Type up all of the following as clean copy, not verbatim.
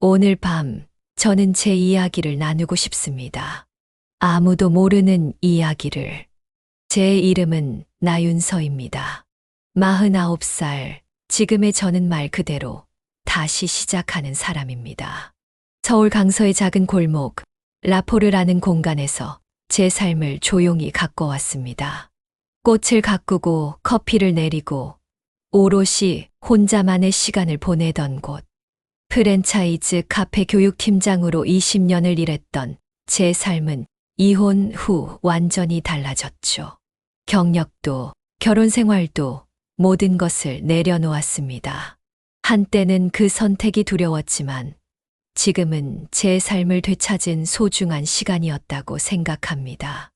오늘 밤 저는 제 이야기를 나누고 싶습니다. 아무도 모르는 이야기를. 제 이름은 나윤서입니다. 49살, 지금의 저는 말 그대로 다시 시작하는 사람입니다. 서울 강서의 작은 골목, 라포르라는 공간에서 제 삶을 조용히 가꿔왔습니다. 꽃을 가꾸고 커피를 내리고 오롯이 혼자만의 시간을 보내던 곳. 프랜차이즈 카페 교육팀장으로 20년을 일했던 제 삶은 이혼 후 완전히 달라졌죠. 경력도, 결혼 생활도 모든 것을 내려놓았습니다. 한때는 그 선택이 두려웠지만 지금은 제 삶을 되찾은 소중한 시간이었다고 생각합니다.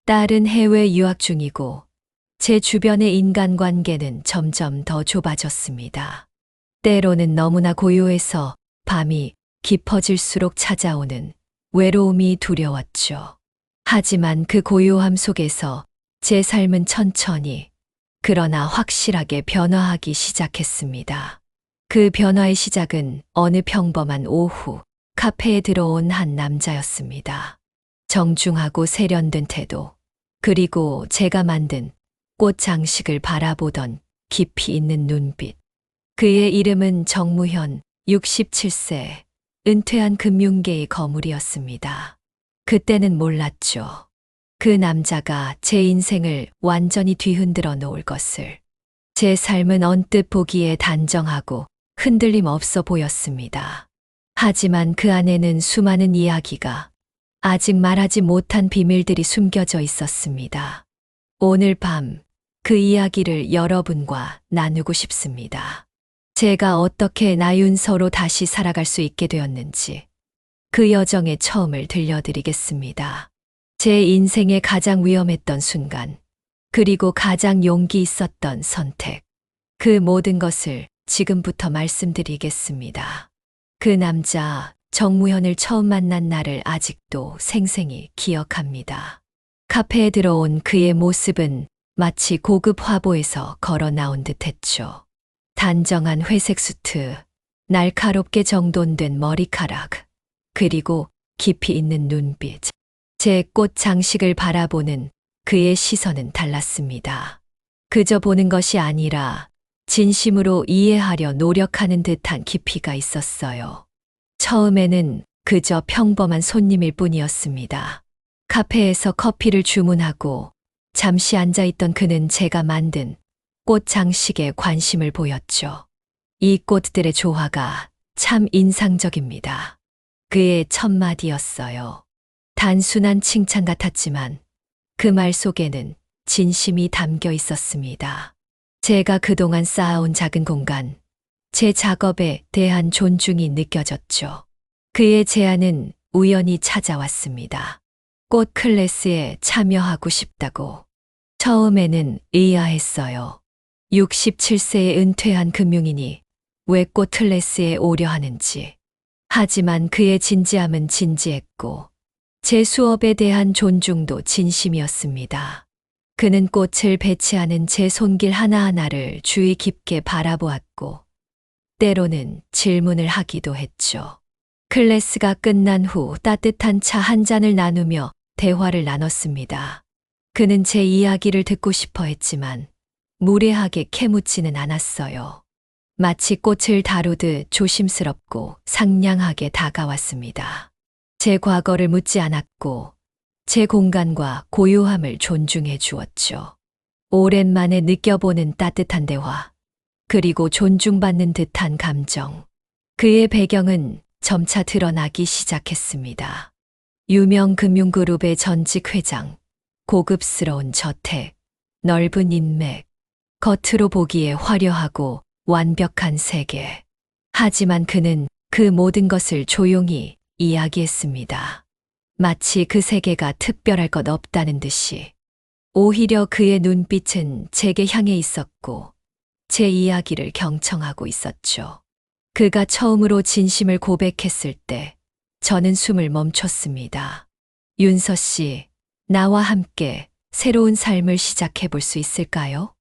딸은 해외 유학 중이고 제 주변의 인간관계는 점점 더 좁아졌습니다. 때로는 너무나 고요해서 밤이 깊어질수록 찾아오는 외로움이 두려웠죠. 하지만 그 고요함 속에서 제 삶은 천천히, 그러나 확실하게 변화하기 시작했습니다. 그 변화의 시작은 어느 평범한 오후 카페에 들어온 한 남자였습니다. 정중하고 세련된 태도, 그리고 제가 만든 꽃 장식을 바라보던 깊이 있는 눈빛. 그의 이름은 정무현, 67세, 은퇴한 금융계의 거물이었습니다. 그때는 몰랐죠. 그 남자가 제 인생을 완전히 뒤흔들어 놓을 것을. 제 삶은 언뜻 보기에 단정하고 흔들림 없어 보였습니다. 하지만 그 안에는 수많은 이야기가, 아직 말하지 못한 비밀들이 숨겨져 있었습니다. 오늘 밤 그 이야기를 여러분과 나누고 싶습니다. 제가 어떻게 나윤서로 다시 살아갈 수 있게 되었는지 그 여정의 처음을 들려드리겠습니다. 제 인생의 가장 위험했던 순간, 그리고 가장 용기 있었던 선택. 그 모든 것을 지금부터 말씀드리겠습니다. 그 남자, 정무현을 처음 만난 날을 아직도 생생히 기억합니다. 카페에 들어온 그의 모습은 마치 고급 화보에서 걸어 나온 듯 했죠. 단정한 회색 수트, 날카롭게 정돈된 머리카락, 그리고 깊이 있는 눈빛. 제 꽃 장식을 바라보는 그의 시선은 달랐습니다. 그저 보는 것이 아니라 진심으로 이해하려 노력하는 듯한 깊이가 있었어요. 처음에는 그저 평범한 손님일 뿐이었습니다. 카페에서 커피를 주문하고 잠시 앉아있던 그는 제가 만든 꽃 장식에 관심을 보였죠. 이 꽃들의 조화가 참 인상적입니다. 그의 첫 마디였어요. 단순한 칭찬 같았지만 그 말 속에는 진심이 담겨 있었습니다. 제가 그동안 쌓아온 작은 공간, 제 작업에 대한 존중이 느껴졌죠. 그의 제안은 우연히 찾아왔습니다. 꽃 클래스에 참여하고 싶다고. 처음에는 의아했어요. 67세에 은퇴한 금융인이 왜 꽃 클래스에 오려 하는지. 하지만 그의 진지함은 진지했고 제 수업에 대한 존중도 진심이었습니다. 그는 꽃을 배치하는 제 손길 하나하나를 주의 깊게 바라보았고 때로는 질문을 하기도 했죠. 클래스가 끝난 후 따뜻한 차 한 잔을 나누며 대화를 나눴습니다. 그는 제 이야기를 듣고 싶어 했지만 무례하게 캐묻지는 않았어요. 마치 꽃을 다루듯 조심스럽고 상냥하게 다가왔습니다. 제 과거를 묻지 않았고 제 공간과 고요함을 존중해 주었죠. 오랜만에 느껴보는 따뜻한 대화, 그리고 존중받는 듯한 감정. 그의 배경은 점차 드러나기 시작했습니다. 유명 금융그룹의 전직 회장, 고급스러운 저택, 넓은 인맥, 겉으로 보기에 화려하고 완벽한 세계. 하지만 그는 그 모든 것을 조용히 이야기했습니다. 마치 그 세계가 특별할 것 없다는 듯이. 오히려 그의 눈빛은 제게 향해 있었고 제 이야기를 경청하고 있었죠. 그가 처음으로 진심을 고백했을 때 저는 숨을 멈췄습니다. 윤서 씨, 나와 함께 새로운 삶을 시작해 볼 수 있을까요?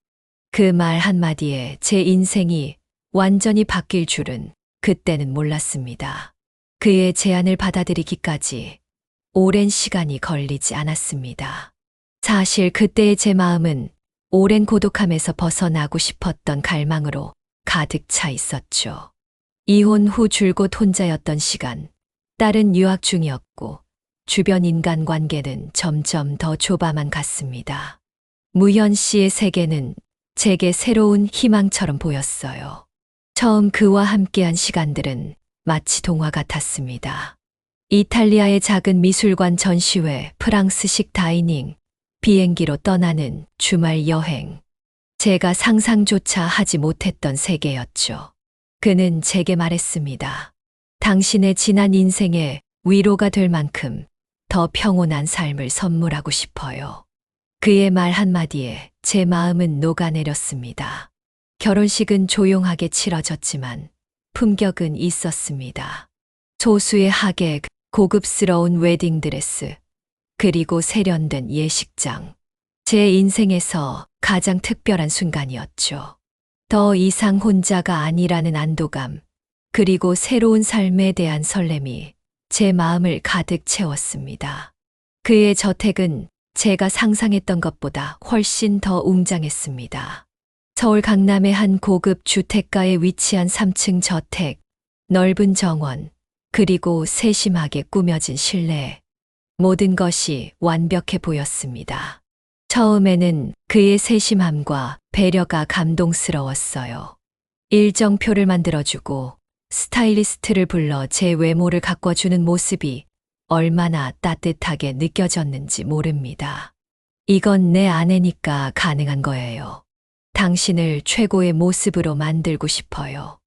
그 말 한마디에 제 인생이 완전히 바뀔 줄은 그때는 몰랐습니다. 그의 제안을 받아들이기까지 오랜 시간이 걸리지 않았습니다. 사실 그때의 제 마음은 오랜 고독함에서 벗어나고 싶었던 갈망으로 가득 차 있었죠. 이혼 후 줄곧 혼자였던 시간, 딸은 유학 중이었고 주변 인간관계는 점점 더 좁아만 갔습니다. 무현 씨의 세계는 제게 새로운 희망처럼 보였어요. 처음 그와 함께한 시간들은 마치 동화 같았습니다. 이탈리아의 작은 미술관 전시회, 프랑스식 다이닝, 비행기로 떠나는 주말 여행. 제가 상상조차 하지 못했던 세계였죠. 그는 제게 말했습니다. 당신의 지난 인생에 위로가 될 만큼 더 평온한 삶을 선물하고 싶어요. 그의 말 한마디에 제 마음은 녹아내렸습니다. 결혼식은 조용하게 치러졌지만 품격은 있었습니다. 소수의 하객, 고급스러운 웨딩드레스, 그리고 세련된 예식장. 제 인생에서 가장 특별한 순간이었죠. 더 이상 혼자가 아니라는 안도감, 그리고 새로운 삶에 대한 설렘이 제 마음을 가득 채웠습니다. 그의 저택은 제가 상상했던 것보다 훨씬 더 웅장했습니다. 서울 강남의 한 고급 주택가에 위치한 3층 저택, 넓은 정원, 그리고 세심하게 꾸며진 실내. 모든 것이 완벽해 보였습니다. 처음에는 그의 세심함과 배려가 감동스러웠어요. 일정표를 만들어주고 스타일리스트를 불러 제 외모를 가꿔주는 모습이 얼마나 따뜻하게 느껴졌는지 모릅니다. 이건 내 아내니까 가능한 거예요. 당신을 최고의 모습으로 만들고 싶어요.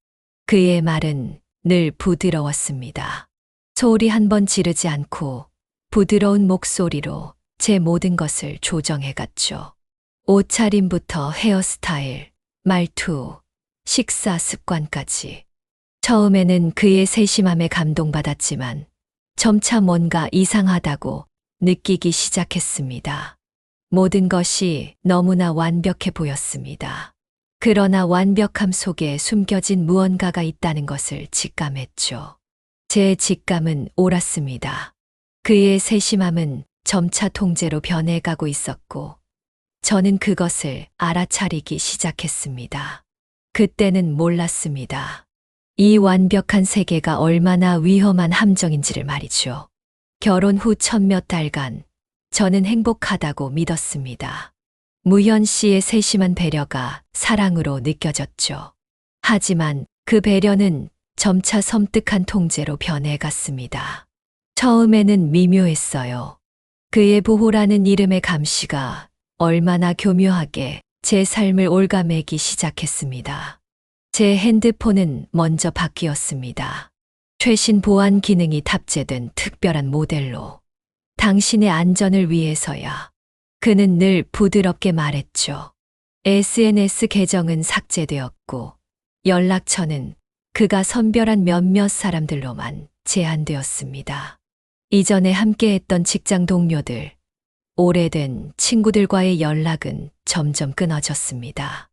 그의 말은 늘 부드러웠습니다. 소리 한 번 지르지 않고 부드러운 목소리로 제 모든 것을 조정해갔죠. 옷차림부터 헤어스타일, 말투, 식사 습관까지. 처음에는 그의 세심함에 감동받았지만 점차 뭔가 이상하다고 느끼기 시작했습니다. 모든 것이 너무나 완벽해 보였습니다. 그러나 완벽함 속에 숨겨진 무언가가 있다는 것을 직감했죠. 제 직감은 옳았습니다. 그의 세심함은 점차 통제로 변해가고 있었고, 저는 그것을 알아차리기 시작했습니다. 그때는 몰랐습니다. 이 완벽한 세계가 얼마나 위험한 함정인지를 말이죠. 결혼 후 첫 몇 달간 저는 행복하다고 믿었습니다. 무현 씨의 세심한 배려가 사랑으로 느껴졌죠. 하지만 그 배려는 점차 섬뜩한 통제로 변해갔습니다. 처음에는 미묘했어요. 그의 보호라는 이름의 감시가 얼마나 교묘하게 제 삶을 옭아매기 시작했습니다. 제 핸드폰은 먼저 바뀌었습니다. 최신 보안 기능이 탑재된 특별한 모델로. 당신의 안전을 위해서야. 그는 늘 부드럽게 말했죠. SNS 계정은 삭제되었고 연락처는 그가 선별한 몇몇 사람들로만 제한되었습니다. 이전에 함께했던 직장 동료들, 오래된 친구들과의 연락은 점점 끊어졌습니다.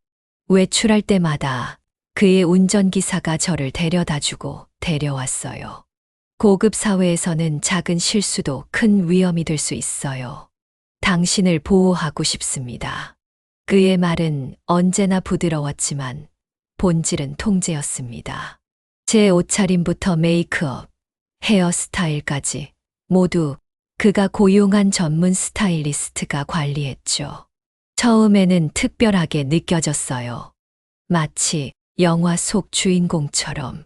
외출할 때마다 그의 운전기사가 저를 데려다주고 데려왔어요. 고급 사회에서는 작은 실수도 큰 위험이 될 수 있어요. 당신을 보호하고 싶습니다. 그의 말은 언제나 부드러웠지만 본질은 통제였습니다. 제 옷차림부터 메이크업, 헤어스타일까지 모두 그가 고용한 전문 스타일리스트가 관리했죠. 처음에는 특별하게 느껴졌어요. 마치 영화 속 주인공처럼.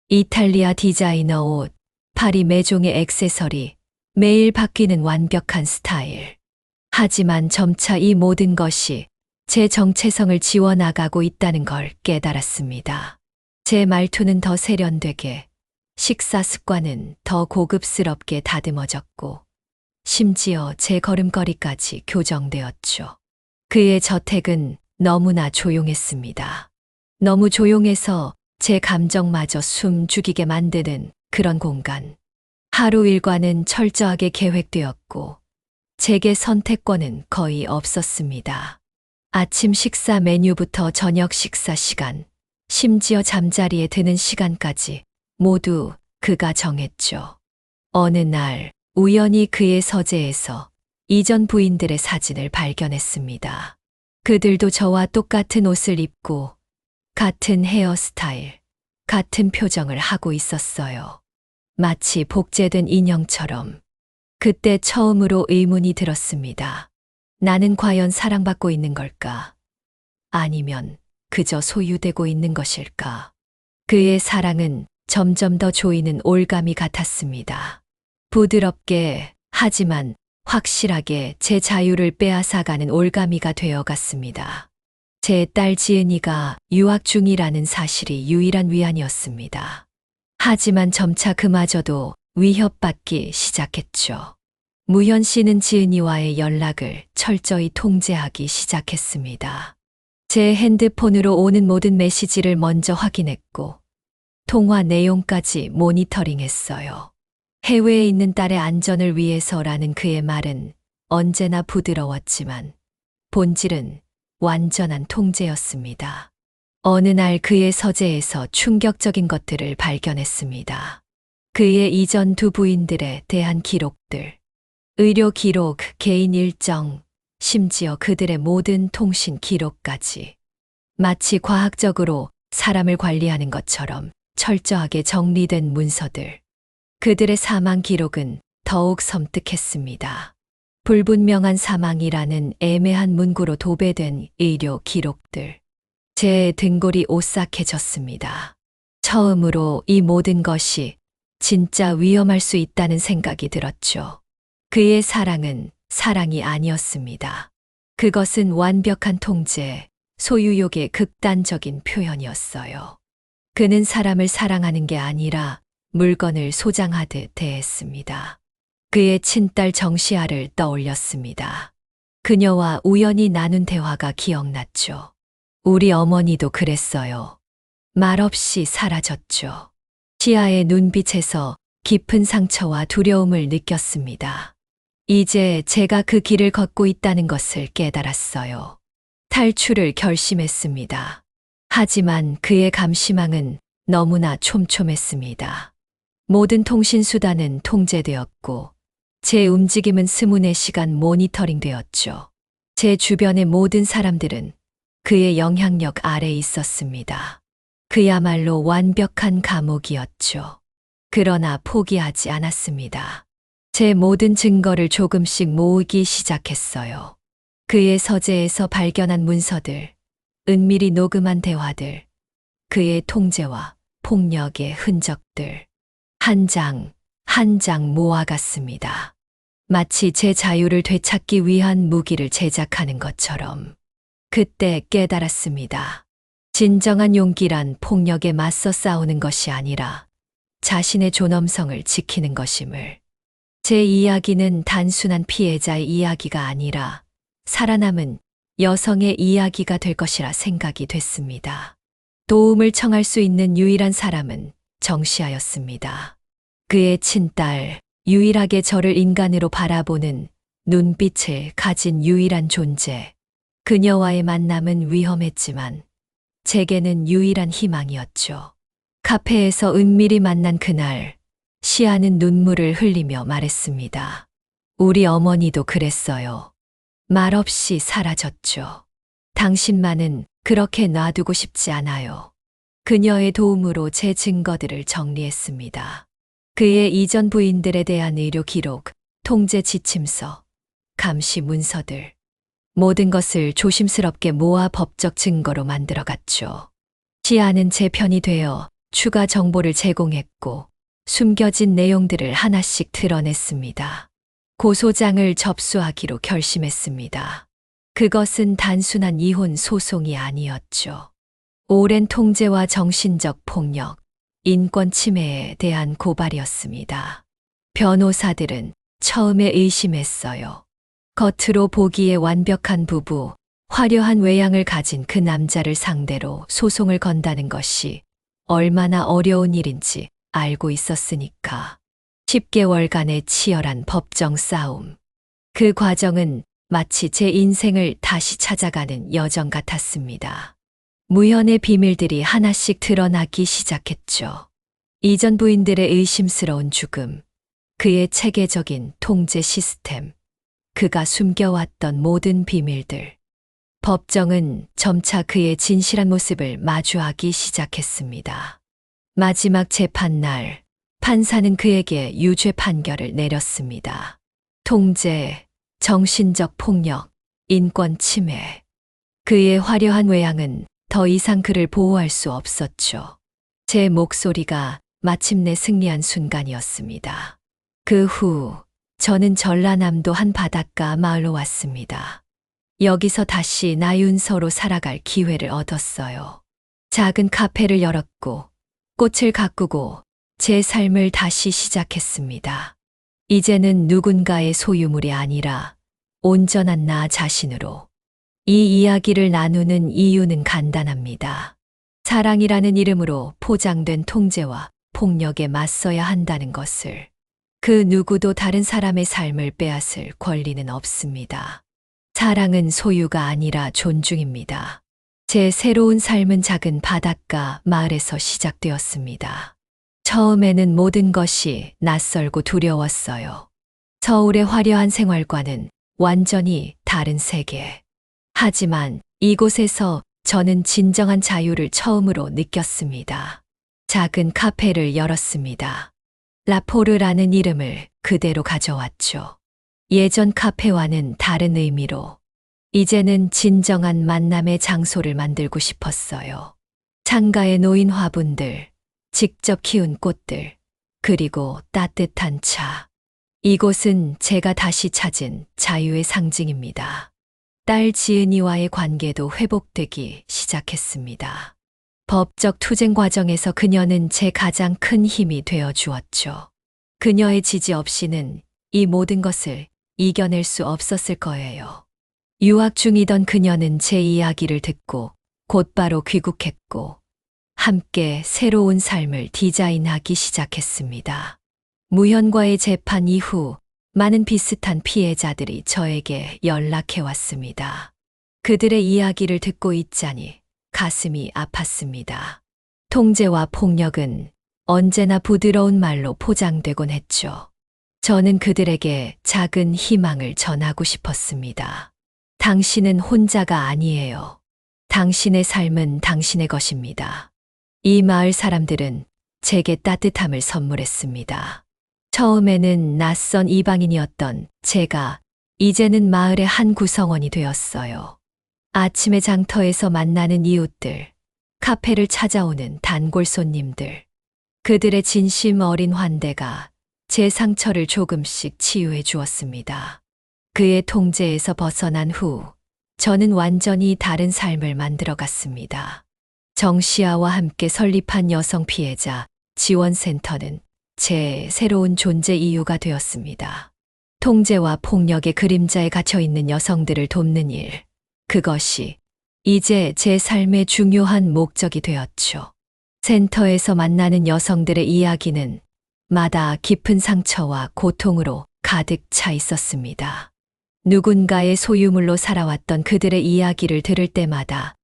이탈리아 디자이너 옷, 파리 매종의 액세서리, 매일 바뀌는 완벽한 스타일. 하지만 점차 이 모든 것이 제 정체성을 지워나가고 있다는 걸 깨달았습니다. 제 말투는 더 세련되게, 식사 습관은 더 고급스럽게 다듬어졌고, 심지어 제 걸음걸이까지 교정되었죠. 그의 저택은 너무나 조용했습니다. 너무 조용해서 제 감정마저 숨 죽이게 만드는 그런 공간. 하루 일과는 철저하게 계획되었고, 제게 선택권은 거의 없었습니다. 아침 식사 메뉴부터 저녁 식사 시간, 심지어 잠자리에 드는 시간까지 모두 그가 정했죠. 어느 날 우연히 그의 서재에서 이전 부인들의 사진을 발견했습니다. 그들도 저와 똑같은 옷을 입고 같은 헤어스타일, 같은 표정을 하고 있었어요. 마치 복제된 인형처럼. 그때 처음으로 의문이 들었습니다. 나는 과연 사랑받고 있는 걸까? 아니면 그저 소유되고 있는 것일까? 그의 사랑은 점점 더 조이는 올가미 같았습니다. 부드럽게, 하지만 확실하게 제 자유를 빼앗아가는 올가미가 되어갔습니다. 제 딸 지은이가 유학 중이라는 사실이 유일한 위안이었습니다. 하지만 점차 그마저도 위협받기 시작했죠. 무현 씨는 지은이와의 연락을 철저히 통제하기 시작했습니다. 제 핸드폰으로 오는 모든 메시지를 먼저 확인했고, 통화 내용까지 모니터링했어요. 해외에 있는 딸의 안전을 위해서라는 그의 말은 언제나 부드러웠지만 본질은 완전한 통제였습니다. 어느 날 그의 서재에서 충격적인 것들을 발견했습니다. 그의 이전 두 부인들에 대한 기록들, 의료 기록, 개인 일정, 심지어 그들의 모든 통신 기록까지 마치 과학적으로 사람을 관리하는 것처럼 철저하게 정리된 문서들. 그들의 사망 기록은 더욱 섬뜩했습니다. 불분명한 사망이라는 애매한 문구로 도배된 의료 기록들. 제 등골이 오싹해졌습니다. 처음으로 이 모든 것이 진짜 위험할 수 있다는 생각이 들었죠. 그의 사랑은 사랑이 아니었습니다. 그것은 완벽한 통제, 소유욕의 극단적인 표현이었어요. 그는 사람을 사랑하는 게 아니라 물건을 소장하듯 대했습니다. 그의 친딸 정시아를 떠올렸습니다. 그녀와 우연히 나눈 대화가 기억났죠. 우리 어머니도 그랬어요. 말없이 사라졌죠. 시아의 눈빛에서 깊은 상처와 두려움을 느꼈습니다. 이제 제가 그 길을 걷고 있다는 것을 깨달았어요. 탈출을 결심했습니다. 하지만 그의 감시망은 너무나 촘촘했습니다. 모든 통신수단은 통제되었고 제 움직임은 24시간 모니터링되었죠. 제 주변의 모든 사람들은 그의 영향력 아래에 있었습니다. 그야말로 완벽한 감옥이었죠. 그러나 포기하지 않았습니다. 제 모든 증거를 조금씩 모으기 시작했어요. 그의 서재에서 발견한 문서들, 은밀히 녹음한 대화들, 그의 통제와 폭력의 흔적들. 한 장, 한 장 모아갔습니다. 마치 제 자유를 되찾기 위한 무기를 제작하는 것처럼. 그때 깨달았습니다. 진정한 용기란 폭력에 맞서 싸우는 것이 아니라 자신의 존엄성을 지키는 것임을. 제 이야기는 단순한 피해자의 이야기가 아니라 살아남은 여성의 이야기가 될 것이라 생각이 됐습니다. 도움을 청할 수 있는 유일한 사람은 정시아였습니다. 그의 친딸, 유일하게 저를 인간으로 바라보는 눈빛을 가진 유일한 존재. 그녀와의 만남은 위험했지만 제게는 유일한 희망이었죠. 카페에서 은밀히 만난 그날, 시아는 눈물을 흘리며 말했습니다. 우리 어머니도 그랬어요. 말없이 사라졌죠. 당신만은 그렇게 놔두고 싶지 않아요. 그녀의 도움으로 제 증거들을 정리했습니다. 그의 이전 부인들에 대한 의료 기록, 통제 지침서, 감시 문서들, 모든 것을 조심스럽게 모아 법적 증거로 만들어갔죠. 시아는 제 편이 되어 추가 정보를 제공했고 숨겨진 내용들을 하나씩 드러냈습니다. 고소장을 접수하기로 결심했습니다. 그것은 단순한 이혼 소송이 아니었죠. 오랜 통제와 정신적 폭력, 인권 침해에 대한 고발이었습니다. 변호사들은 처음에 의심했어요. 겉으로 보기에 완벽한 부부, 화려한 외양을 가진 그 남자를 상대로 소송을 건다는 것이 얼마나 어려운 일인지 알고 있었으니까. 10개월간의 치열한 법정 싸움. 그 과정은 마치 제 인생을 다시 찾아가는 여정 같았습니다. 무현의 비밀들이 하나씩 드러나기 시작했죠. 이전 부인들의 의심스러운 죽음, 그의 체계적인 통제 시스템, 그가 숨겨왔던 모든 비밀들. 법정은 점차 그의 진실한 모습을 마주하기 시작했습니다. 마지막 재판날, 판사는 그에게 유죄 판결을 내렸습니다. 통제, 정신적 폭력, 인권 침해. 그의 화려한 외양은 더 이상 그를 보호할 수 없었죠. 제 목소리가 마침내 승리한 순간이었습니다. 그 후 저는 전라남도 한 바닷가 마을로 왔습니다. 여기서 다시 나윤서로 살아갈 기회를 얻었어요. 작은 카페를 열었고 꽃을 가꾸고 제 삶을 다시 시작했습니다. 이제는 누군가의 소유물이 아니라 온전한 나 자신으로. 이 이야기를 나누는 이유는 간단합니다. 사랑이라는 이름으로 포장된 통제와 폭력에 맞서야 한다는 것을. 그 누구도 다른 사람의 삶을 빼앗을 권리는 없습니다. 사랑은 소유가 아니라 존중입니다. 제 새로운 삶은 작은 바닷가 마을에서 시작되었습니다. 처음에는 모든 것이 낯설고 두려웠어요. 서울의 화려한 생활과는 완전히 다른 세계. 하지만 이곳에서 저는 진정한 자유를 처음으로 느꼈습니다. 작은 카페를 열었습니다. 라포르라는 이름을 그대로 가져왔죠. 예전 카페와는 다른 의미로 이제는 진정한 만남의 장소를 만들고 싶었어요. 창가에 놓인 화분들, 직접 키운 꽃들, 그리고 따뜻한 차. 이곳은 제가 다시 찾은 자유의 상징입니다. 딸 지은이와의 관계도 회복되기 시작했습니다. 법적 투쟁 과정에서 그녀는 제 가장 큰 힘이 되어 주었죠. 그녀의 지지 없이는 이 모든 것을 이겨낼 수 없었을 거예요. 유학 중이던 그녀는 제 이야기를 듣고 곧바로 귀국했고 함께 새로운 삶을 디자인하기 시작했습니다. 무현과의 재판 이후 많은 비슷한 피해자들이 저에게 연락해 왔습니다. 그들의 이야기를 듣고 있자니 가슴이 아팠습니다. 통제와 폭력은 언제나 부드러운 말로 포장되곤 했죠. 저는 그들에게 작은 희망을 전하고 싶었습니다. 당신은 혼자가 아니에요. 당신의 삶은 당신의 것입니다. 이 마을 사람들은 제게 따뜻함을 선물했습니다. 처음에는 낯선 이방인이었던 제가 이제는 마을의 한 구성원이 되었어요. 아침의 장터에서 만나는 이웃들, 카페를 찾아오는 단골 손님들, 그들의 진심 어린 환대가 제 상처를 조금씩 치유해 주었습니다. 그의 통제에서 벗어난 후 저는 완전히 다른 삶을 만들어갔습니다. 정시아와 함께 설립한 여성 피해자 지원센터는 제 새로운 존재 이유가 되었습니다. 통제와 폭력의 그림자에 갇혀 있는 여성들을 돕는 일, 그것이 이제 제 삶의 중요한 목적이 되었죠. 센터에서 만나는 여성들의 이야기는 마다 깊은 상처와 고통으로 가득 차 있었습니다. 누군가의 소유물로 살아왔던 그들의 이야기를 들을 때마다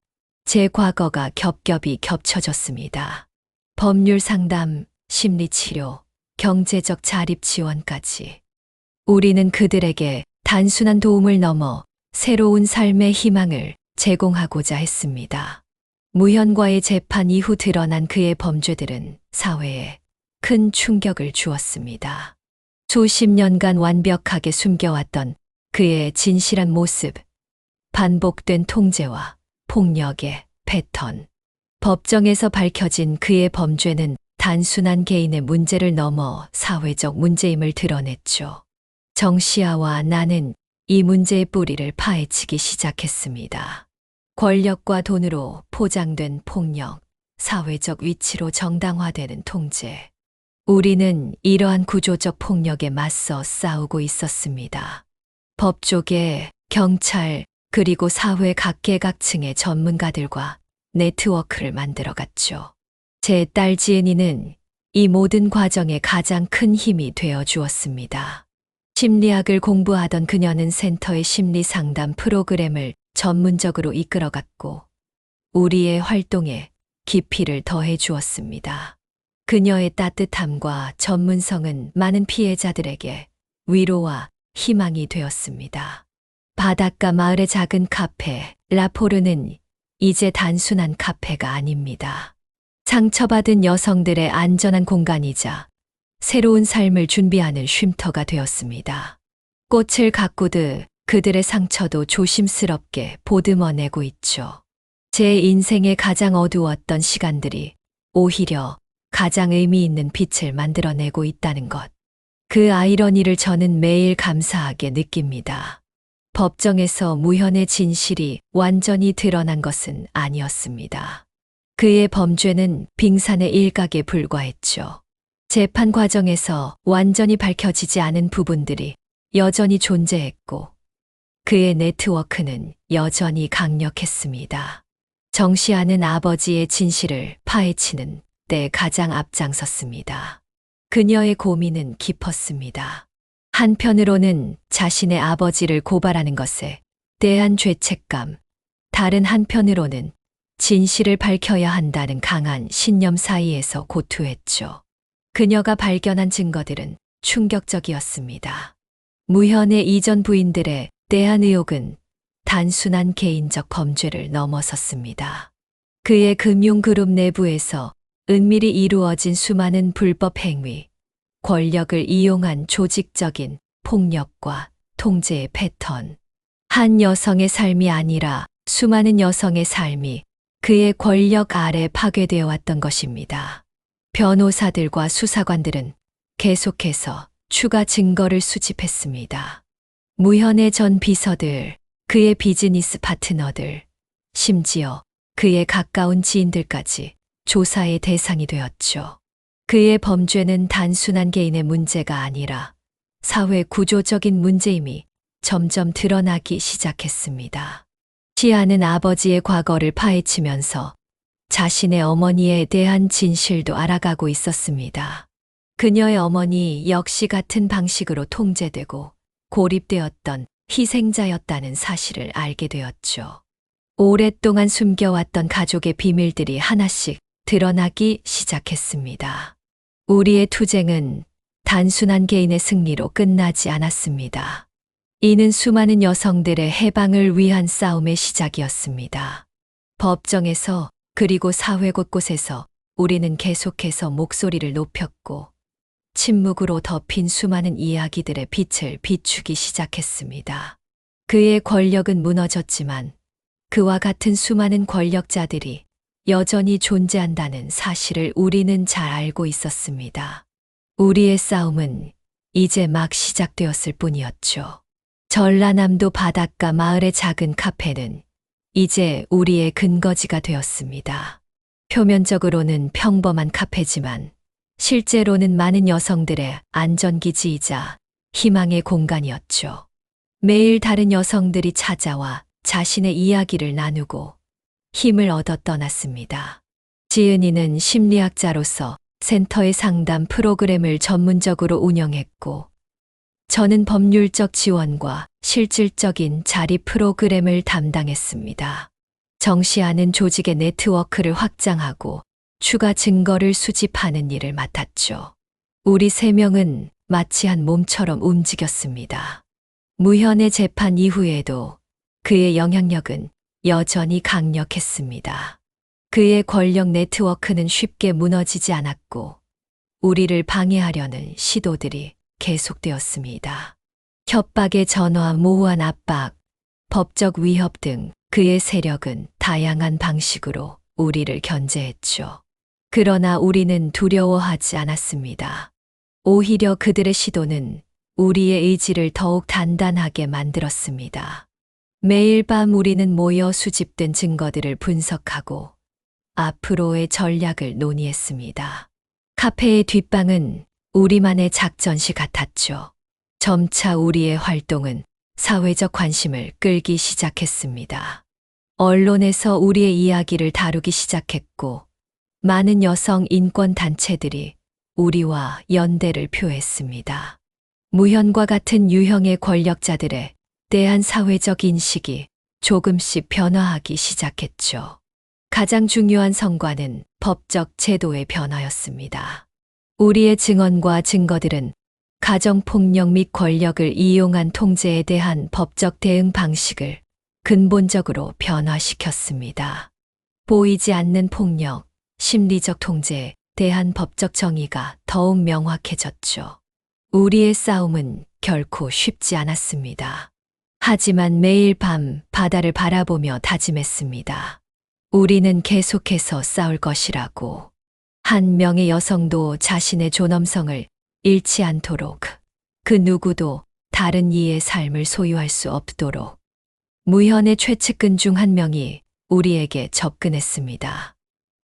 제 과거가 겹겹이 겹쳐졌습니다. 법률 상담, 심리치료, 경제적 자립 지원까지. 우리는 그들에게 단순한 도움을 넘어 새로운 삶의 희망을 제공하고자 했습니다. 무현과의 재판 이후 드러난 그의 범죄들은 사회에 큰 충격을 주었습니다. 수십 년간 완벽하게 숨겨왔던 그의 진실한 모습, 반복된 통제와 폭력의 패턴. 법정에서 밝혀진 그의 범죄는 단순한 개인의 문제를 넘어 사회적 문제임을 드러냈죠. 정시아와 나는 이 문제의 뿌리를 파헤치기 시작했습니다. 권력과 돈으로 포장된 폭력, 사회적 위치로 정당화되는 통제. 우리는 이러한 구조적 폭력에 맞서 싸우고 있었습니다. 법조계, 경찰, 그리고 사회 각계각층의 전문가들과 네트워크를 만들어갔죠. 제 딸 지은이는 이 모든 과정에 가장 큰 힘이 되어 주었습니다. 심리학을 공부하던 그녀는 센터의 심리 상담 프로그램을 전문적으로 이끌어갔고 우리의 활동에 깊이를 더해 주었습니다. 그녀의 따뜻함과 전문성은 많은 피해자들에게 위로와 희망이 되었습니다. 바닷가 마을의 작은 카페, 라포르는 이제 단순한 카페가 아닙니다. 상처받은 여성들의 안전한 공간이자 새로운 삶을 준비하는 쉼터가 되었습니다. 꽃을 가꾸듯 그들의 상처도 조심스럽게 보듬어내고 있죠. 제 인생의 가장 어두웠던 시간들이 오히려 가장 의미 있는 빛을 만들어내고 있다는 것. 그 아이러니를 저는 매일 감사하게 느낍니다. 법정에서 무현의 진실이 완전히 드러난 것은 아니었습니다. 그의 범죄는 빙산의 일각에 불과했죠. 재판 과정에서 완전히 밝혀지지 않은 부분들이 여전히 존재했고, 그의 네트워크는 여전히 강력했습니다. 정시하는 아버지의 진실을 파헤치는 데 가장 앞장섰습니다. 그녀의 고민은 깊었습니다. 한편으로는 자신의 아버지를 고발하는 것에 대한 죄책감, 다른 한편으로는 진실을 밝혀야 한다는 강한 신념 사이에서 고투했죠. 그녀가 발견한 증거들은 충격적이었습니다. 무현의 이전 부인들에 대한 의혹은 단순한 개인적 범죄를 넘어섰습니다. 그의 금융그룹 내부에서 은밀히 이루어진 수많은 불법 행위, 권력을 이용한 조직적인 폭력과 통제의 패턴, 한 여성의 삶이 아니라 수많은 여성의 삶이 그의 권력 아래 파괴되어 왔던 것입니다. 변호사들과 수사관들은 계속해서 추가 증거를 수집했습니다. 무현의 전 비서들, 그의 비즈니스 파트너들, 심지어 그의 가까운 지인들까지 조사의 대상이 되었죠. 그의 범죄는 단순한 개인의 문제가 아니라 사회 구조적인 문제임이 점점 드러나기 시작했습니다. 시아는 아버지의 과거를 파헤치면서 자신의 어머니에 대한 진실도 알아가고 있었습니다. 그녀의 어머니 역시 같은 방식으로 통제되고 고립되었던 희생자였다는 사실을 알게 되었죠. 오랫동안 숨겨왔던 가족의 비밀들이 하나씩 드러나기 시작했습니다. 우리의 투쟁은 단순한 개인의 승리로 끝나지 않았습니다. 이는 수많은 여성들의 해방을 위한 싸움의 시작이었습니다. 법정에서 그리고 사회 곳곳에서 우리는 계속해서 목소리를 높였고 침묵으로 덮인 수많은 이야기들의 빛을 비추기 시작했습니다. 그의 권력은 무너졌지만 그와 같은 수많은 권력자들이 여전히 존재한다는 사실을 우리는 잘 알고 있었습니다. 우리의 싸움은 이제 막 시작되었을 뿐이었죠. 전라남도 바닷가 마을의 작은 카페는 이제 우리의 근거지가 되었습니다. 표면적으로는 평범한 카페지만 실제로는 많은 여성들의 안전기지이자 희망의 공간이었죠. 매일 다른 여성들이 찾아와 자신의 이야기를 나누고 힘을 얻어 떠났습니다. 지은이는 심리학자로서 센터의 상담 프로그램을 전문적으로 운영했고, 저는 법률적 지원과 실질적인 자립 프로그램을 담당했습니다. 정시하는 조직의 네트워크를 확장하고 추가 증거를 수집하는 일을 맡았죠. 우리 세 명은 마치 한 몸처럼 움직였습니다. 무현의 재판 이후에도 그의 영향력은 여전히 강력했습니다. 그의 권력 네트워크는 쉽게 무너지지 않았고 우리를 방해하려는 시도들이 계속되었습니다. 협박의 전화, 모호한 압박, 법적 위협 등 그의 세력은 다양한 방식으로 우리를 견제했죠. 그러나 우리는 두려워하지 않았습니다. 오히려 그들의 시도는 우리의 의지를 더욱 단단하게 만들었습니다. 매일 밤 우리는 모여 수집된 증거들을 분석하고 앞으로의 전략을 논의했습니다. 카페의 뒷방은 우리만의 작전시 같았죠. 점차 우리의 활동은 사회적 관심을 끌기 시작했습니다. 언론에서 우리의 이야기를 다루기 시작했고, 많은 여성 인권 단체들이 우리와 연대를 표했습니다. 무현과 같은 유형의 권력자들에 대한 사회적 인식이 조금씩 변화하기 시작했죠. 가장 중요한 성과는 법적 제도의 변화였습니다. 우리의 증언과 증거들은 가정폭력 및 권력을 이용한 통제에 대한 법적 대응 방식을 근본적으로 변화시켰습니다. 보이지 않는 폭력, 심리적 통제에 대한 법적 정의가 더욱 명확해졌죠. 우리의 싸움은 결코 쉽지 않았습니다. 하지만 매일 밤 바다를 바라보며 다짐했습니다. 우리는 계속해서 싸울 것이라고. 한 명의 여성도 자신의 존엄성을 잃지 않도록, 그 누구도 다른 이의 삶을 소유할 수 없도록. 무현의 최측근 중 한 명이 우리에게 접근했습니다.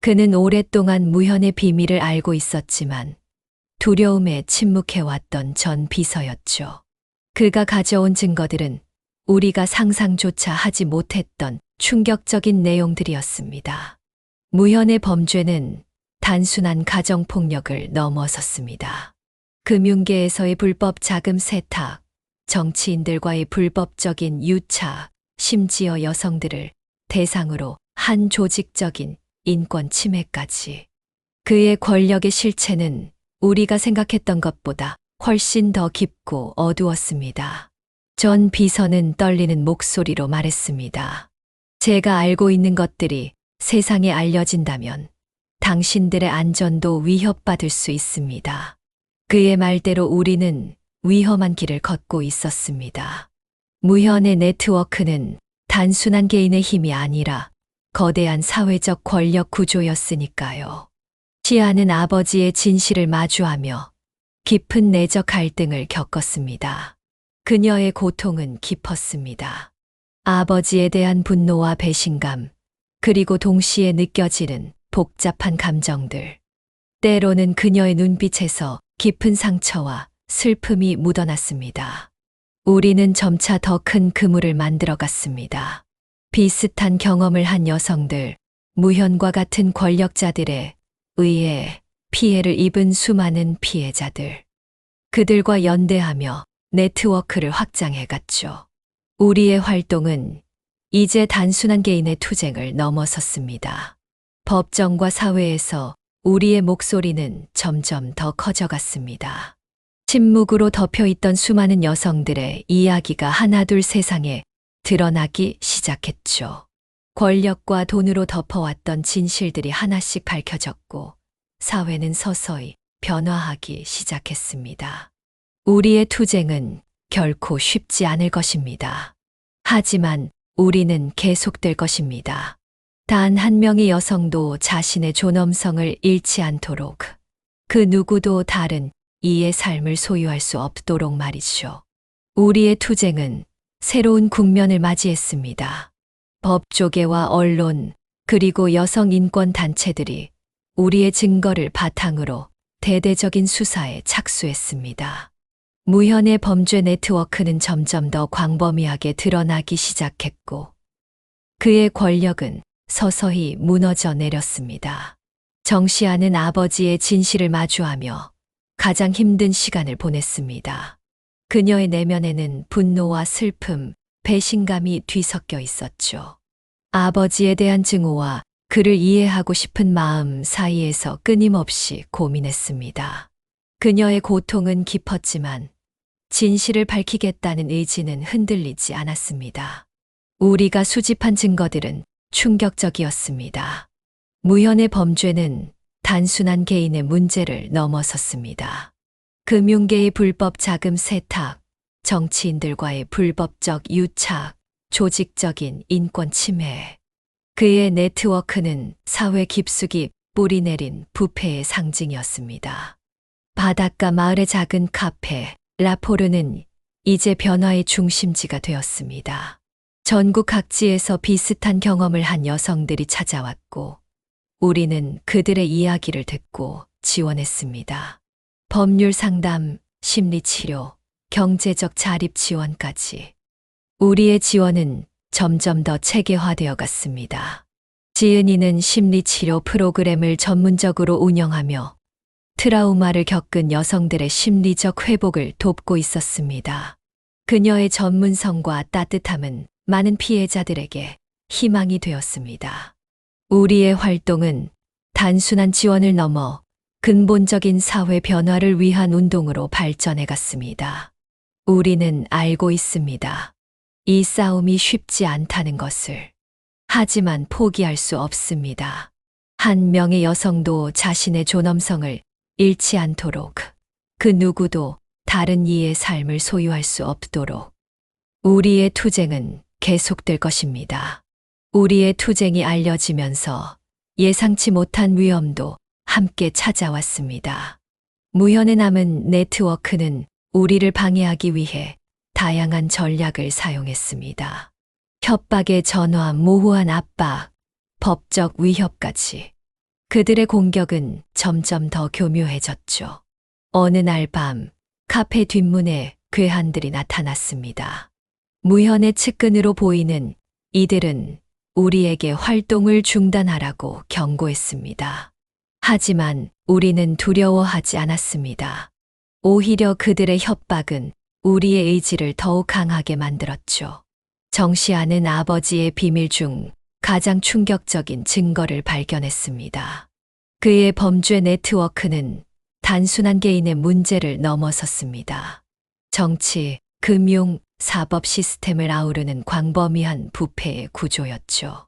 그는 오랫동안 무현의 비밀을 알고 있었지만 두려움에 침묵해왔던 전 비서였죠. 그가 가져온 증거들은 우리가 상상조차 하지 못했던 충격적인 내용들이었습니다. 무현의 범죄는 단순한 가정폭력을 넘어섰습니다. 금융계에서의 불법 자금 세탁, 정치인들과의 불법적인 유착, 심지어 여성들을 대상으로 한 조직적인 인권 침해까지. 그의 권력의 실체는 우리가 생각했던 것보다 훨씬 더 깊고 어두웠습니다. 전 비서는 떨리는 목소리로 말했습니다. 제가 알고 있는 것들이 세상에 알려진다면 당신들의 안전도 위협받을 수 있습니다. 그의 말대로 우리는 위험한 길을 걷고 있었습니다. 무현의 네트워크는 단순한 개인의 힘이 아니라 거대한 사회적 권력 구조였으니까요. 시아는 아버지의 진실을 마주하며 깊은 내적 갈등을 겪었습니다. 그녀의 고통은 깊었습니다. 아버지에 대한 분노와 배신감, 그리고 동시에 느껴지는 복잡한 감정들. 때로는 그녀의 눈빛에서 깊은 상처와 슬픔이 묻어났습니다. 우리는 점차 더 큰 그물을 만들어갔습니다. 비슷한 경험을 한 여성들, 무현과 같은 권력자들에 의해 피해를 입은 수많은 피해자들. 그들과 연대하며 네트워크를 확장해갔죠. 우리의 활동은 이제 단순한 개인의 투쟁을 넘어섰습니다. 법정과 사회에서 우리의 목소리는 점점 더 커져갔습니다. 침묵으로 덮여있던 수많은 여성들의 이야기가 하나둘 세상에 드러나기 시작했죠. 권력과 돈으로 덮어왔던 진실들이 하나씩 밝혀졌고 사회는 서서히 변화하기 시작했습니다. 우리의 투쟁은 결코 쉽지 않을 것입니다. 하지만 우리는 계속될 것입니다. 단 한 명의 여성도 자신의 존엄성을 잃지 않도록, 그 누구도 다른 이의 삶을 소유할 수 없도록 말이죠. 우리의 투쟁은 새로운 국면을 맞이했습니다. 법조계와 언론, 그리고 여성 인권 단체들이 우리의 증거를 바탕으로 대대적인 수사에 착수했습니다. 무현의 범죄 네트워크는 점점 더 광범위하게 드러나기 시작했고, 그의 권력은 서서히 무너져 내렸습니다. 정시아는 아버지의 진실을 마주하며 가장 힘든 시간을 보냈습니다. 그녀의 내면에는 분노와 슬픔, 배신감이 뒤섞여 있었죠. 아버지에 대한 증오와 그를 이해하고 싶은 마음 사이에서 끊임없이 고민했습니다. 그녀의 고통은 깊었지만 진실을 밝히겠다는 의지는 흔들리지 않았습니다. 우리가 수집한 증거들은 충격적이었습니다. 무현의 범죄는 단순한 개인의 문제를 넘어섰습니다. 금융계의 불법 자금 세탁, 정치인들과의 불법적 유착, 조직적인 인권 침해. 그의 네트워크는 사회 깊숙이 뿌리내린 부패의 상징이었습니다. 바닷가 마을의 작은 카페, 라포르는 이제 변화의 중심지가 되었습니다. 전국 각지에서 비슷한 경험을 한 여성들이 찾아왔고, 우리는 그들의 이야기를 듣고 지원했습니다. 법률 상담, 심리치료, 경제적 자립 지원까지. 우리의 지원은 점점 더 체계화되어 갔습니다. 지은이는 심리치료 프로그램을 전문적으로 운영하며 트라우마를 겪은 여성들의 심리적 회복을 돕고 있었습니다. 그녀의 전문성과 따뜻함은 많은 피해자들에게 희망이 되었습니다. 우리의 활동은 단순한 지원을 넘어 근본적인 사회 변화를 위한 운동으로 발전해 갔습니다. 우리는 알고 있습니다. 이 싸움이 쉽지 않다는 것을. 하지만 포기할 수 없습니다. 한 명의 여성도 자신의 존엄성을 잃지 않도록, 그 누구도 다른 이의 삶을 소유할 수 없도록 우리의 투쟁은 계속될 것입니다. 우리의 투쟁이 알려지면서 예상치 못한 위험도 함께 찾아왔습니다. 무현의 남은 네트워크는 우리를 방해하기 위해 다양한 전략을 사용했습니다. 협박의 전화, 모호한 압박, 법적 위협까지. 그들의 공격은 점점 더 교묘해졌죠. 어느 날 밤, 카페 뒷문에 괴한들이 나타났습니다. 무현의 측근으로 보이는 이들은 우리에게 활동을 중단하라고 경고했습니다. 하지만 우리는 두려워하지 않았습니다. 오히려 그들의 협박은 우리의 의지를 더욱 강하게 만들었죠. 정시아는 아버지의 비밀 중 가장 충격적인 증거를 발견했습니다. 그의 범죄 네트워크는 단순한 개인의 문제를 넘어섰습니다. 정치, 금융, 사법 시스템을 아우르는 광범위한 부패의 구조였죠.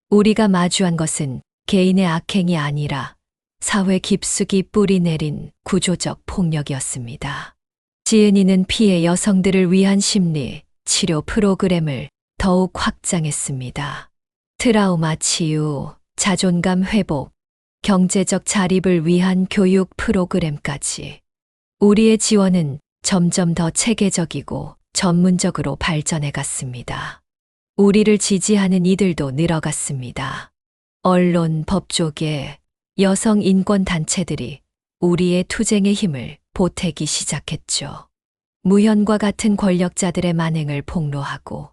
우리가 마주한 것은 개인의 악행이 아니라 사회 깊숙이 뿌리 내린 구조적 폭력이었습니다. 지은이는 피해 여성들을 위한 심리, 치료 프로그램을 더욱 확장했습니다. 트라우마 치유, 자존감 회복, 경제적 자립을 위한 교육 프로그램까지. 우리의 지원은 점점 더 체계적이고 전문적으로 발전해 갔습니다. 우리를 지지하는 이들도 늘어갔습니다. 언론, 법조계, 여성 인권 단체들이 우리의 투쟁의 힘을 보태기 시작했죠. 무현과 같은 권력자들의 만행을 폭로하고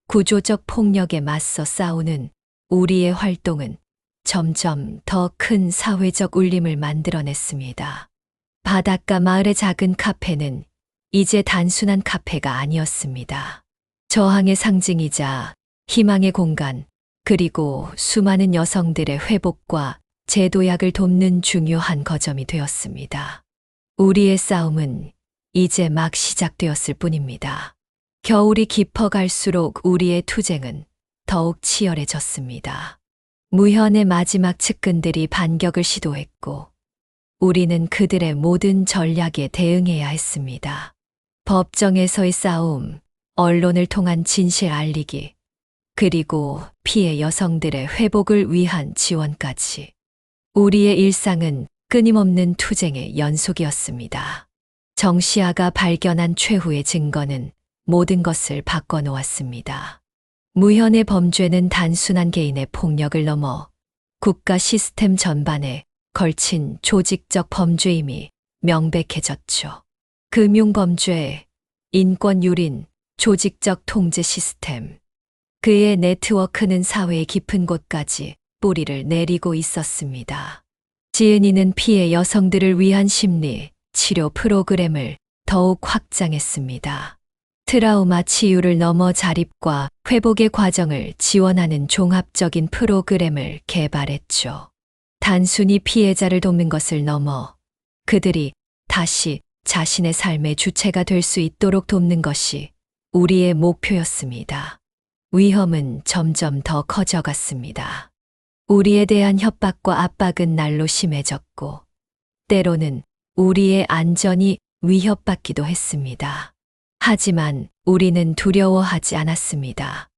구조적 폭력에 맞서 싸우는 우리의 활동은 점점 더 큰 사회적 울림을 만들어냈습니다. 바닷가 마을의 작은 카페는 이제 단순한 카페가 아니었습니다. 저항의 상징이자 희망의 공간, 그리고 수많은 여성들의 회복과 재도약을 돕는 중요한 거점이 되었습니다. 우리의 싸움은 이제 막 시작되었을 뿐입니다. 겨울이 깊어갈수록 우리의 투쟁은 더욱 치열해졌습니다. 무현의 마지막 측근들이 반격을 시도했고, 우리는 그들의 모든 전략에 대응해야 했습니다. 법정에서의 싸움, 언론을 통한 진실 알리기, 그리고 피해 여성들의 회복을 위한 지원까지. 우리의 일상은 끊임없는 투쟁의 연속이었습니다. 정시아가 발견한 최후의 증거는 모든 것을 바꿔놓았습니다. 무현의 범죄는 단순한 개인의 폭력을 넘어 국가 시스템 전반에 걸친 조직적 범죄임이 명백해졌죠. 금융범죄, 인권유린, 조직적 통제 시스템. 그의 네트워크는 사회의 깊은 곳까지 뿌리를 내리고 있었습니다. 지은이는 피해 여성들을 위한 심리, 치료 프로그램을 더욱 확장했습니다. 트라우마 치유를 넘어 자립과 회복의 과정을 지원하는 종합적인 프로그램을 개발했죠. 단순히 피해자를 돕는 것을 넘어 그들이 다시 자신의 삶의 주체가 될 수 있도록 돕는 것이 우리의 목표였습니다. 위험은 점점 더 커져갔습니다. 우리에 대한 협박과 압박은 날로 심해졌고, 때로는 우리의 안전이 위협받기도 했습니다. 하지만 우리는 두려워하지 않았습니다.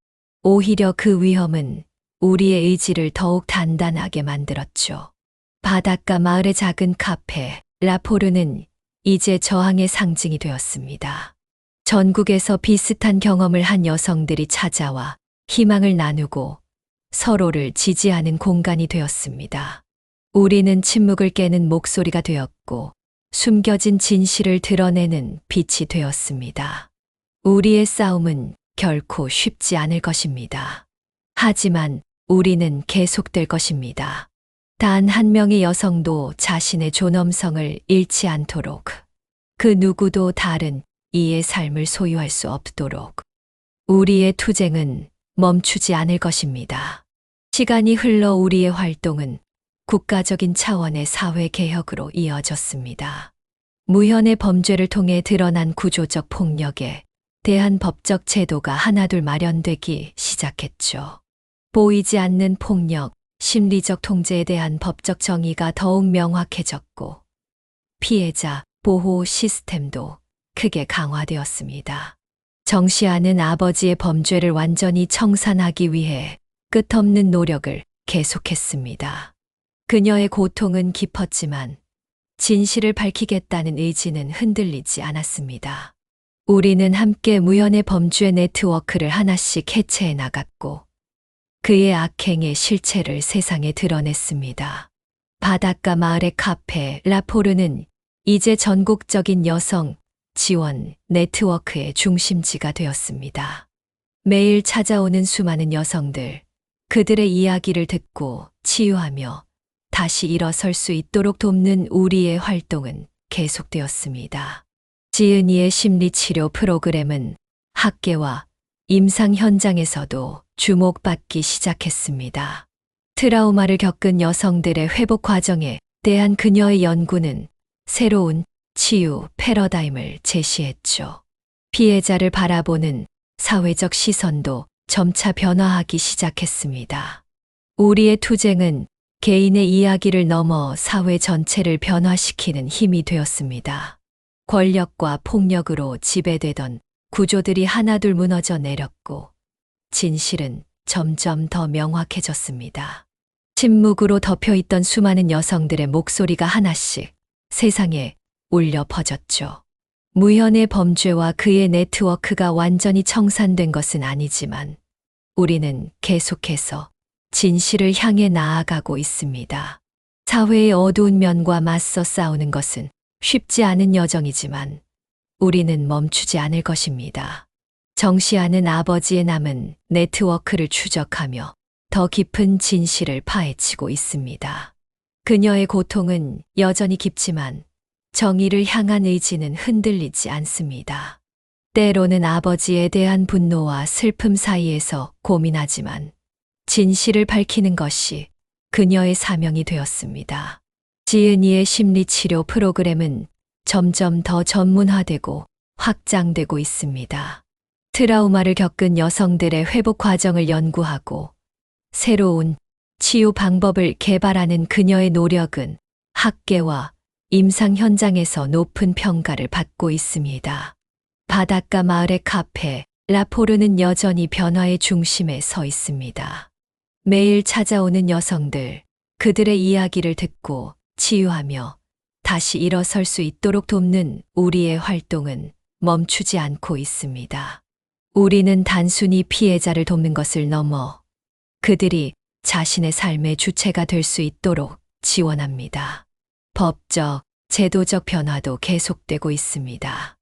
오히려 그 위험은 우리의 의지를 더욱 단단하게 만들었죠. 바닷가 마을의 작은 카페, 라포르는 이제 저항의 상징이 되었습니다. 전국에서 비슷한 경험을 한 여성들이 찾아와 희망을 나누고 서로를 지지하는 공간이 되었습니다. 우리는 침묵을 깨는 목소리가 되었고, 숨겨진 진실을 드러내는 빛이 되었습니다. 우리의 싸움은 결코 쉽지 않을 것입니다. 하지만 우리는 계속될 것입니다. 단 한 명의 여성도 자신의 존엄성을 잃지 않도록, 그 누구도 다른 이의 삶을 소유할 수 없도록 우리의 투쟁은 멈추지 않을 것입니다. 시간이 흘러 우리의 활동은 국가적인 차원의 사회 개혁으로 이어졌습니다. 무현의 범죄를 통해 드러난 구조적 폭력에 대한 법적 제도가 하나둘 마련되기 시작했죠. 보이지 않는 폭력, 심리적 통제에 대한 법적 정의가 더욱 명확해졌고 피해자 보호 시스템도 크게 강화되었습니다. 정시하는 아버지의 범죄를 완전히 청산하기 위해 끝없는 노력을 계속했습니다. 그녀의 고통은 깊었지만 진실을 밝히겠다는 의지는 흔들리지 않았습니다. 우리는 함께 무현의 범죄 네트워크를 하나씩 해체해 나갔고 그의 악행의 실체를 세상에 드러냈습니다. 바닷가 마을의 카페 라포르는 이제 전국적인 여성 지원 네트워크의 중심지가 되었습니다. 매일 찾아오는 수많은 여성들, 그들의 이야기를 듣고 치유하며 다시 일어설 수 있도록 돕는 우리의 활동은 계속되었습니다. 지은이의 심리치료 프로그램은 학계와 임상 현장에서도 주목받기 시작했습니다. 트라우마를 겪은 여성들의 회복 과정에 대한 그녀의 연구는 새로운 치유 패러다임을 제시했죠. 피해자를 바라보는 사회적 시선도 점차 변화하기 시작했습니다. 우리의 투쟁은 개인의 이야기를 넘어 사회 전체를 변화시키는 힘이 되었습니다. 권력과 폭력으로 지배되던 구조들이 하나둘 무너져 내렸고 진실은 점점 더 명확해졌습니다. 침묵으로 덮여있던 수많은 여성들의 목소리가 하나씩 세상에 울려 퍼졌죠. 무현의 범죄와 그의 네트워크가 완전히 청산된 것은 아니지만 우리는 계속해서 진실을 향해 나아가고 있습니다. 사회의 어두운 면과 맞서 싸우는 것은 쉽지 않은 여정이지만 우리는 멈추지 않을 것입니다. 정시하는 아버지의 남은 네트워크를 추적하며 더 깊은 진실을 파헤치고 있습니다. 그녀의 고통은 여전히 깊지만 정의를 향한 의지는 흔들리지 않습니다. 때로는 아버지에 대한 분노와 슬픔 사이에서 고민하지만 진실을 밝히는 것이 그녀의 사명이 되었습니다. 지은이의 심리치료 프로그램은 점점 더 전문화되고 확장되고 있습니다. 트라우마를 겪은 여성들의 회복 과정을 연구하고 새로운 치유 방법을 개발하는 그녀의 노력은 학계와 임상 현장에서 높은 평가를 받고 있습니다. 바닷가 마을의 카페 라포르는 여전히 변화의 중심에 서 있습니다. 매일 찾아오는 여성들, 그들의 이야기를 듣고 치유하며 다시 일어설 수 있도록 돕는 우리의 활동은 멈추지 않고 있습니다. 우리는 단순히 피해자를 돕는 것을 넘어 그들이 자신의 삶의 주체가 될 수 있도록 지원합니다. 법적, 제도적 변화도 계속되고 있습니다.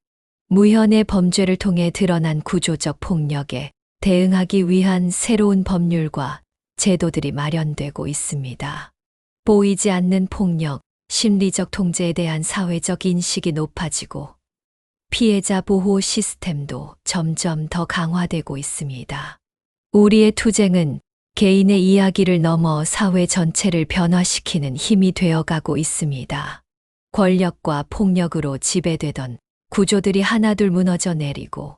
무현의 범죄를 통해 드러난 구조적 폭력에 대응하기 위한 새로운 법률과 제도들이 마련되고 있습니다. 보이지 않는 폭력, 심리적 통제에 대한 사회적 인식이 높아지고 피해자 보호 시스템도 점점 더 강화되고 있습니다. 우리의 투쟁은 개인의 이야기를 넘어 사회 전체를 변화시키는 힘이 되어가고 있습니다. 권력과 폭력으로 지배되던 구조들이 하나둘 무너져 내리고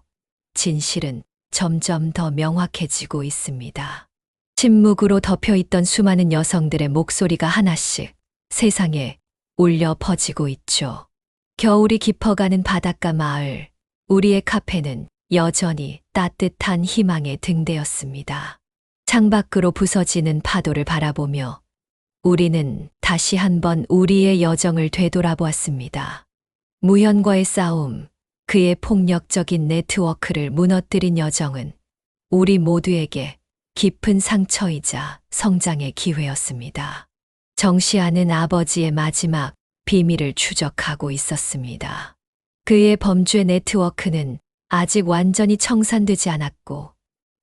진실은 점점 더 명확해지고 있습니다. 침묵으로 덮여있던 수많은 여성들의 목소리가 하나씩 세상에 울려 퍼지고 있죠. 겨울이 깊어가는 바닷가 마을, 우리의 카페는 여전히 따뜻한 희망의 등대였습니다. 창밖으로 부서지는 파도를 바라보며 우리는 다시 한번 우리의 여정을 되돌아보았습니다. 무현과의 싸움, 그의 폭력적인 네트워크를 무너뜨린 여정은 우리 모두에게 깊은 상처이자 성장의 기회였습니다. 정시하는 아버지의 마지막 비밀을 추적하고 있었습니다. 그의 범죄 네트워크는 아직 완전히 청산되지 않았고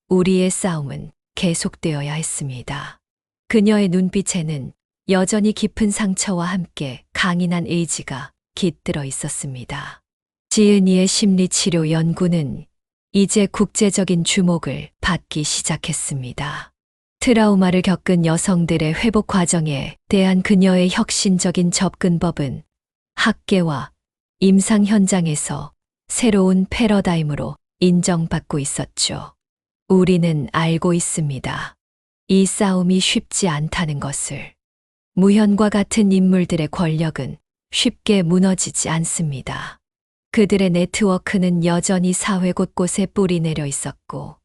우리의 싸움은 계속되어야 했습니다. 그녀의 눈빛에는 여전히 깊은 상처와 함께 강인한 의지가 깃들어 있었습니다. 지은이의 심리치료 연구는 이제 국제적인 주목을 받기 시작했습니다. 트라우마를 겪은 여성들의 회복 과정에 대한 그녀의 혁신적인 접근법은 학계와 임상 현장에서 새로운 패러다임으로 인정받고 있었죠. 우리는 알고 있습니다. 이 싸움이 쉽지 않다는 것을. 무현과 같은 인물들의 권력은 쉽게 무너지지 않습니다. 그들의 네트워크는 여전히 사회 곳곳에 뿌리 내려 있었고,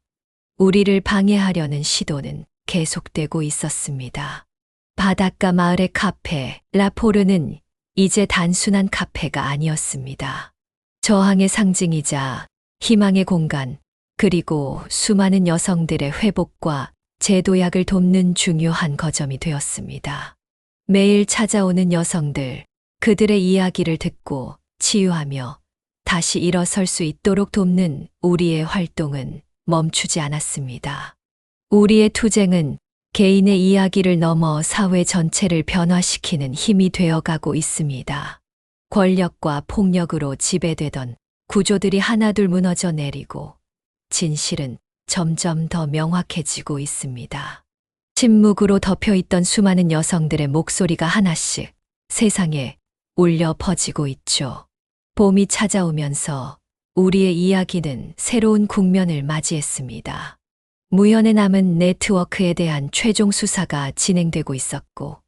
우리를 방해하려는 시도는 계속되고 있었습니다. 바닷가 마을의 카페, 라포르는 이제 단순한 카페가 아니었습니다. 저항의 상징이자 희망의 공간, 그리고 수많은 여성들의 회복과 재도약을 돕는 중요한 거점이 되었습니다. 매일 찾아오는 여성들, 그들의 이야기를 듣고 치유하며 다시 일어설 수 있도록 돕는 우리의 활동은 멈추지 않았습니다. 우리의 투쟁은 개인의 이야기를 넘어 사회 전체를 변화시키는 힘이 되어가고 있습니다. 권력과 폭력으로 지배되던 구조들이 하나둘 무너져 내리고 진실은 점점 더 명확해지고 있습니다. 침묵으로 덮여있던 수많은 여성들의 목소리가 하나씩 세상에 울려 퍼지고 있죠. 봄이 찾아오면서 우리의 이야기는 새로운 국면을 맞이했습니다. 무현에 남은 네트워크에 대한 최종 수사가 진행되고 있었고,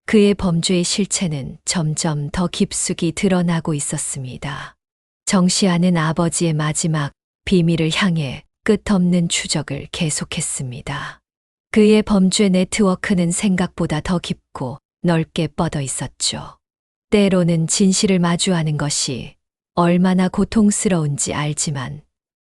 그의 범죄의 실체는 점점 더 깊숙이 드러나고 있었습니다. 정시아는 아버지의 마지막 비밀을 향해 끝없는 추적을 계속했습니다. 그의 범죄 네트워크는 생각보다 더 깊고 넓게 뻗어 있었죠. 때로는 진실을 마주하는 것이 얼마나 고통스러운지 알지만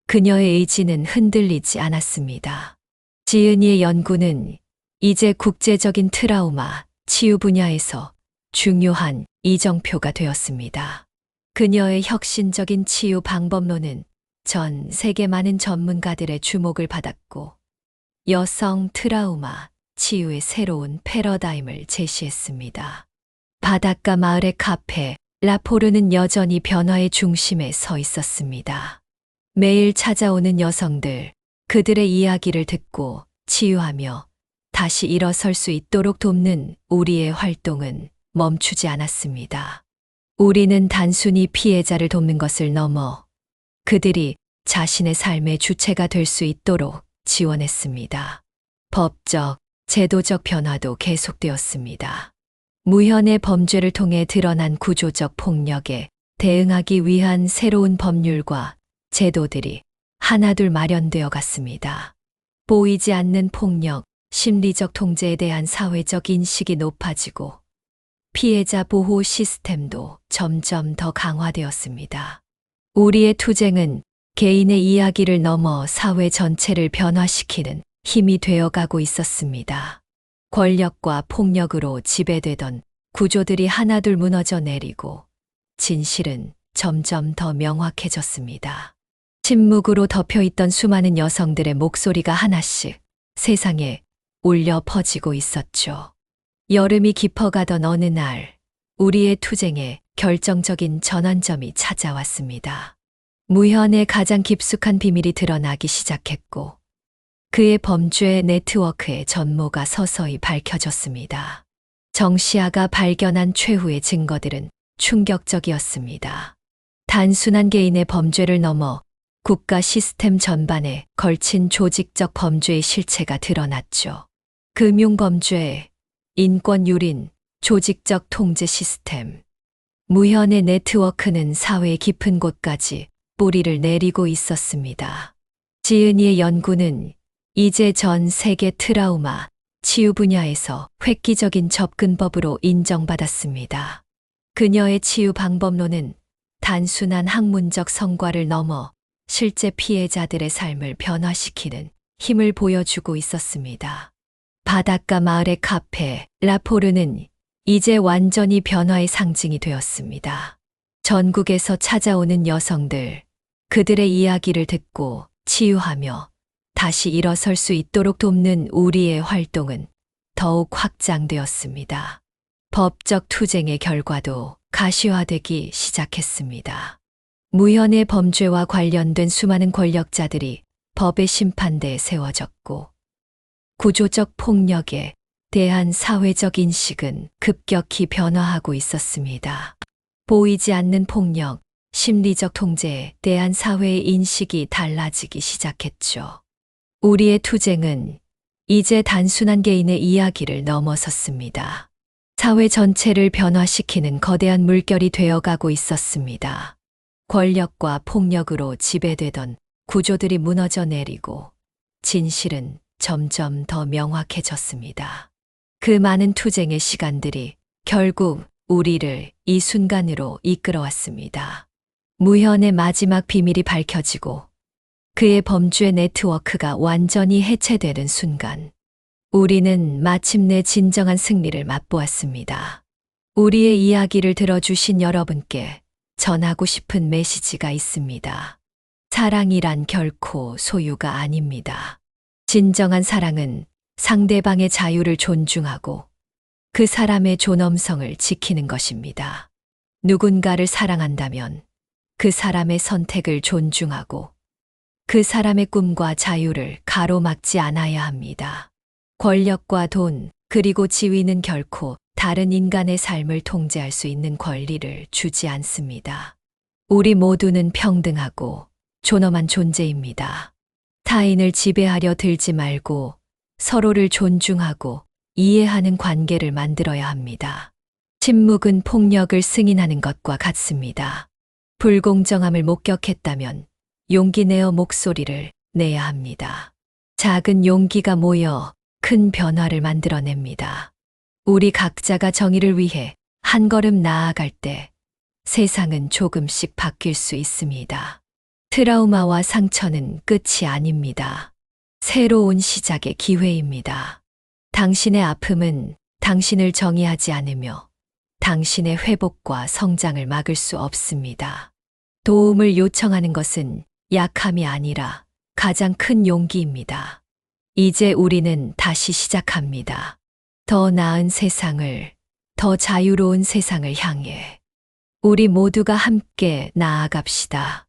그녀의 의지는 흔들리지 않았습니다. 지은이의 연구는 이제 국제적인 트라우마 치유 분야에서 중요한 이정표가 되었습니다. 그녀의 혁신적인 치유 방법론은 전 세계 많은 전문가들의 주목을 받았고, 여성 트라우마 치유의 새로운 패러다임을 제시했습니다. 바닷가 마을의 카페, 라포르는 여전히 변화의 중심에 서 있었습니다. 매일 찾아오는 여성들, 그들의 이야기를 듣고 치유하며 다시 일어설 수 있도록 돕는 우리의 활동은 멈추지 않았습니다. 우리는 단순히 피해자를 돕는 것을 넘어 그들이 자신의 삶의 주체가 될 수 있도록 지원했습니다. 법적, 제도적 변화도 계속되었습니다. 무현의 범죄를 통해 드러난 구조적 폭력에 대응하기 위한 새로운 법률과 제도들이 하나둘 마련되어 갔습니다. 보이지 않는 폭력, 심리적 통제에 대한 사회적 인식이 높아지고 피해자 보호 시스템도 점점 더 강화되었습니다. 우리의 투쟁은 개인의 이야기를 넘어 사회 전체를 변화시키는 힘이 되어가고 있었습니다. 권력과 폭력으로 지배되던 구조들이 하나둘 무너져 내리고 진실은 점점 더 명확해졌습니다. 침묵으로 덮여있던 수많은 여성들의 목소리가 하나씩 세상에 울려 퍼지고 있었죠. 여름이 깊어가던 어느 날, 우리의 투쟁에 결정적인 전환점이 찾아왔습니다. 무현의 가장 깊숙한 비밀이 드러나기 시작했고, 그의 범죄 네트워크의 전모가 서서히 밝혀졌습니다. 정시아가 발견한 최후의 증거들은 충격적이었습니다. 단순한 개인의 범죄를 넘어 국가 시스템 전반에 걸친 조직적 범죄의 실체가 드러났죠. 금융범죄, 인권유린, 조직적 통제 시스템. 무현의 네트워크는 사회의 깊은 곳까지 뿌리를 내리고 있었습니다. 지은이의 연구는 이제 전 세계 트라우마 치유 분야에서 획기적인 접근법으로 인정받았습니다. 그녀의 치유 방법론은 단순한 학문적 성과를 넘어 실제 피해자들의 삶을 변화시키는 힘을 보여주고 있었습니다. 바닷가 마을의 카페, 라포르는 이제 완전히 변화의 상징이 되었습니다. 전국에서 찾아오는 여성들, 그들의 이야기를 듣고 치유하며 다시 일어설 수 있도록 돕는 우리의 활동은 더욱 확장되었습니다. 법적 투쟁의 결과도 가시화되기 시작했습니다. 무현의 범죄와 관련된 수많은 권력자들이 법의 심판대에 세워졌고, 구조적 폭력에 대한 사회적 인식은 급격히 변화하고 있었습니다. 보이지 않는 폭력, 심리적 통제에 대한 사회의 인식이 달라지기 시작했죠. 우리의 투쟁은 이제 단순한 개인의 이야기를 넘어섰습니다. 사회 전체를 변화시키는 거대한 물결이 되어가고 있었습니다. 권력과 폭력으로 지배되던 구조들이 무너져 내리고 진실은 점점 더 명확해졌습니다. 그 많은 투쟁의 시간들이 결국 우리를 이 순간으로 이끌어왔습니다. 무현의 마지막 비밀이 밝혀지고 그의 범죄 네트워크가 완전히 해체되는 순간, 우리는 마침내 진정한 승리를 맛보았습니다. 우리의 이야기를 들어주신 여러분께 전하고 싶은 메시지가 있습니다. 사랑이란 결코 소유가 아닙니다. 진정한 사랑은 상대방의 자유를 존중하고 그 사람의 존엄성을 지키는 것입니다. 누군가를 사랑한다면 그 사람의 선택을 존중하고 그 사람의 꿈과 자유를 가로막지 않아야 합니다. 권력과 돈, 그리고 지위는 결코 다른 인간의 삶을 통제할 수 있는 권리를 주지 않습니다. 우리 모두는 평등하고 존엄한 존재입니다. 타인을 지배하려 들지 말고 서로를 존중하고 이해하는 관계를 만들어야 합니다. 침묵은 폭력을 승인하는 것과 같습니다. 불공정함을 목격했다면 용기 내어 목소리를 내야 합니다. 작은 용기가 모여 큰 변화를 만들어냅니다. 우리 각자가 정의를 위해 한 걸음 나아갈 때 세상은 조금씩 바뀔 수 있습니다. 트라우마와 상처는 끝이 아닙니다. 새로운 시작의 기회입니다. 당신의 아픔은 당신을 정의하지 않으며 당신의 회복과 성장을 막을 수 없습니다. 도움을 요청하는 것은 약함이 아니라 가장 큰 용기입니다. 이제 우리는 다시 시작합니다. 더 나은 세상을, 더 자유로운 세상을 향해 우리 모두가 함께 나아갑시다.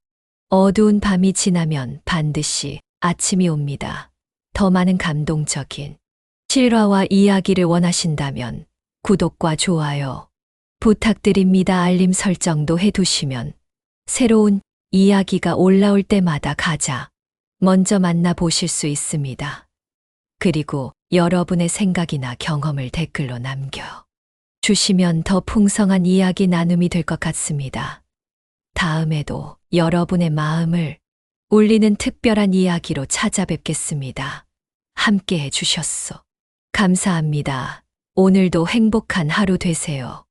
어두운 밤이 지나면 반드시 아침이 옵니다. 더 많은 감동적인 실화와 이야기를 원하신다면 구독과 좋아요 부탁드립니다. 알림 설정도 해두시면 새로운 이야기가 올라올 때마다 가장 먼저 만나보실 수 있습니다. 그리고 여러분의 생각이나 경험을 댓글로 남겨주시면 더 풍성한 이야기 나눔이 될 것 같습니다. 다음에도 여러분의 마음을 울리는 특별한 이야기로 찾아뵙겠습니다. 함께 해주셨소. 감사합니다. 오늘도 행복한 하루 되세요.